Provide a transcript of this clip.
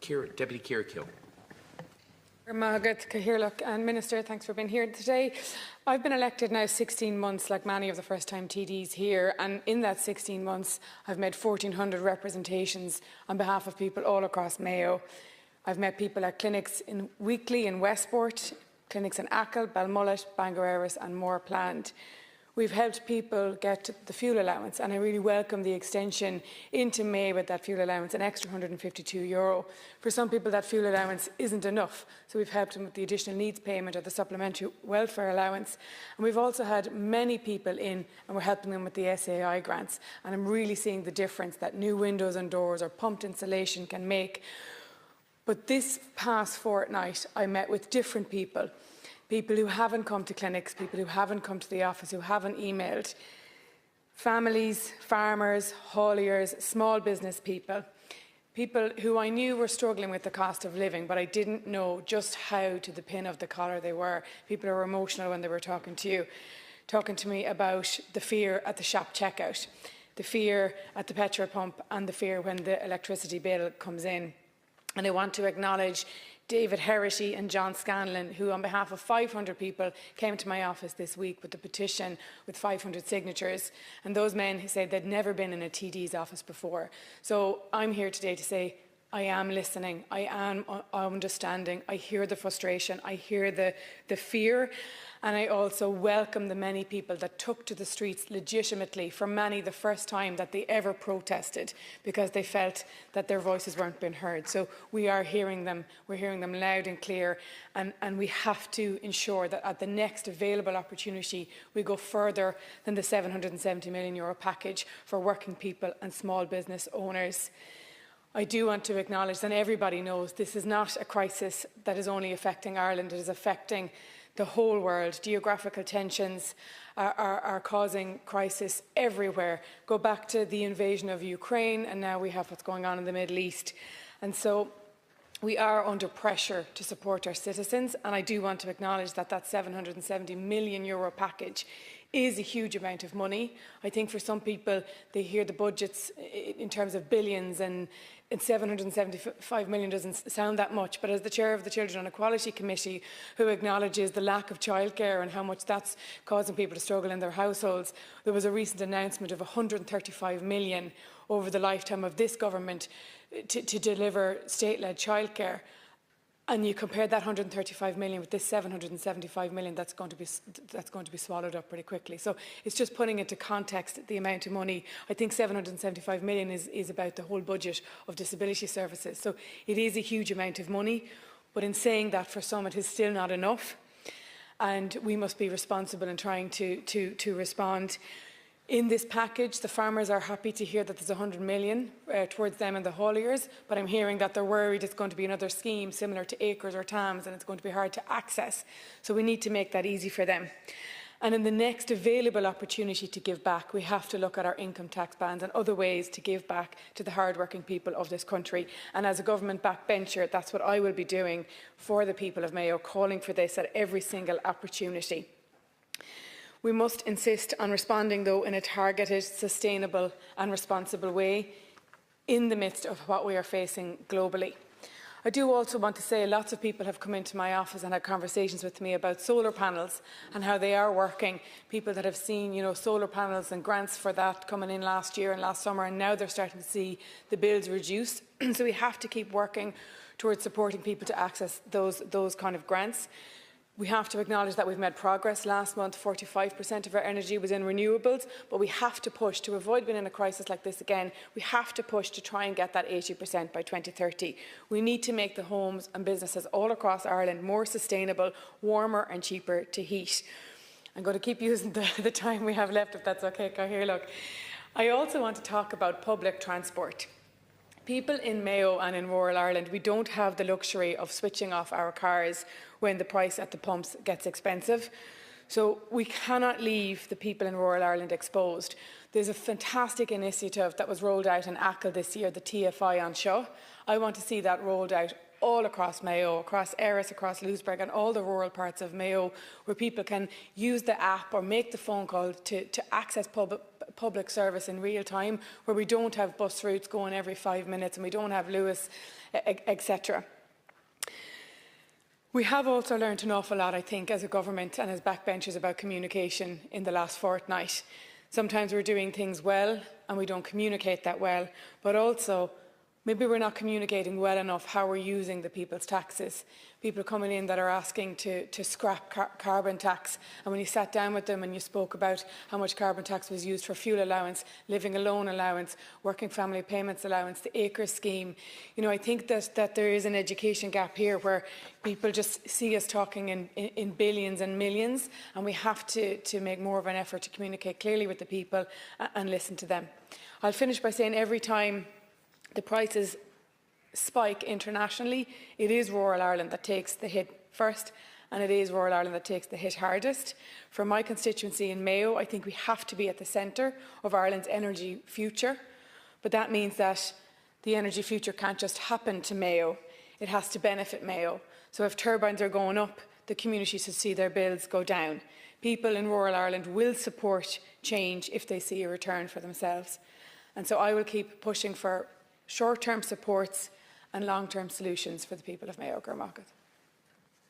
Deputy Keira Keogh. Margaret Keogh, and Minister, thanks for being here today. I've been elected now 16 months, like many of the first-time TDs here, and in that 16 months I've made 1,400 representations on behalf of people all across Mayo. I've met people at clinics weekly in Westport, clinics in Achill, Balmullet, Bangor Erris and more planned. We've helped people get the fuel allowance, and I really welcome the extension into May with that fuel allowance, an extra €152. For some people, that fuel allowance isn't enough, so we've helped them with the additional needs payment or the supplementary welfare allowance. And we've also had many people in, and we're helping them with the SAI grants. And I'm really seeing the difference that new windows and doors or pumped insulation can make. But this past fortnight, I met with different people. People who haven't come to clinics, people who haven't come to the office, who haven't emailed, families, farmers, hauliers, small business people, people who I knew were struggling with the cost of living, but I didn't know just how to the pin of the collar they were. People who were emotional when they were talking to me about the fear at the shop checkout, the fear at the petrol pump, and the fear when the electricity bill comes in. And I want to acknowledge David Herity and John Scanlon, who on behalf of 500 people came to my office this week with a petition with 500 signatures. And those men who said they'd never been in a TD's office before. So I'm here today to say I am listening, I am understanding, I hear the frustration, I hear the fear. And I also welcome the many people that took to the streets legitimately, for many the first time that they ever protested, because they felt that their voices weren't being heard. So we are hearing them, we're hearing them loud and clear, and we have to ensure that at the next available opportunity we go further than the €770 million package for working people and small business owners. I do want to acknowledge, and everybody knows, this is not a crisis that is only affecting Ireland, it is affecting the whole world. Geographical tensions are causing crisis everywhere. Go back to the invasion of Ukraine, and now we have what's going on in the Middle East. And so we are under pressure to support our citizens, and I do want to acknowledge that that €770 million package is a huge amount of money. I think for some people, they hear the budgets in terms of billions, and 775 million doesn't sound that much, but as the chair of the Children and Equality Committee, who acknowledges the lack of childcare and how much that's causing people to struggle in their households, there was a recent announcement of 135 million over the lifetime of this government to deliver state-led childcare. And you compare that 135 million with this 775 million, that's going to be swallowed up pretty quickly. So it's just putting into context the amount of money. I think 775 million is about the whole budget of disability services. So it is a huge amount of money, but in saying that, for some it is still not enough, and we must be responsible in trying to respond. In this package, the farmers are happy to hear that there's 100 million towards them and the hauliers, but I'm hearing that they're worried it's going to be another scheme similar to Acres or TAMS, and it's going to be hard to access. So we need to make that easy for them. And in the next available opportunity to give back, we have to look at our income tax bans and other ways to give back to the hard-working people of this country. And as a government backbencher, that's what I will be doing for the people of Mayo, calling for this at every single opportunity. We must insist on responding, though, in a targeted, sustainable and responsible way in the midst of what we are facing globally. I do also want to say lots of people have come into my office and had conversations with me about solar panels and how they are working. People that have seen, solar panels and grants for that coming in last year and last summer, and now they're starting to see the bills reduce. So we have to keep working towards supporting people to access those kind of grants. We have to acknowledge that we've made progress. Last month, 45% of our energy was in renewables, but we have to push to avoid being in a crisis like this again. We have to push to try and get that 80% by 2030. We need to make the homes and businesses all across Ireland more sustainable, warmer and cheaper to heat. I'm going to keep using the time we have left, if that's okay, Keogh. I also want to talk about public transport. People in Mayo and in rural Ireland, we don't have the luxury of switching off our cars when the price at the pumps gets expensive. So we cannot leave the people in rural Ireland exposed. There's a fantastic initiative that was rolled out in Achill this year, the TFI on Shaw. I want to see that rolled out all across Mayo, across Erris, across Louisburgh and all the rural parts of Mayo, where people can use the app or make the phone call to access public service in real time, where we don't have bus routes going every 5 minutes and we don't have Lewis, etc. We have also learned an awful lot, I think, as a government and as backbenchers about communication in the last fortnight. Sometimes we're doing things well and we don't communicate that well, but also maybe we're not communicating well enough how we're using the people's taxes. People coming in that are asking to scrap carbon tax, and when you sat down with them and you spoke about how much carbon tax was used for fuel allowance, living alone allowance, working family payments allowance, the acre scheme, I think that there is an education gap here where people just see us talking in billions and millions, and we have to make more of an effort to communicate clearly with the people and listen to them. I'll finish by saying every time the prices spike internationally, it is rural Ireland that takes the hit first, and it is rural Ireland that takes the hit hardest. For my constituency in Mayo, I think we have to be at the centre of Ireland's energy future, but that means that the energy future can't just happen to Mayo, it has to benefit Mayo. So if turbines are going up, the community should see their bills go down. People in rural Ireland will support change if they see a return for themselves. And so I will keep pushing for short-term supports and long-term solutions for the people of Mayo.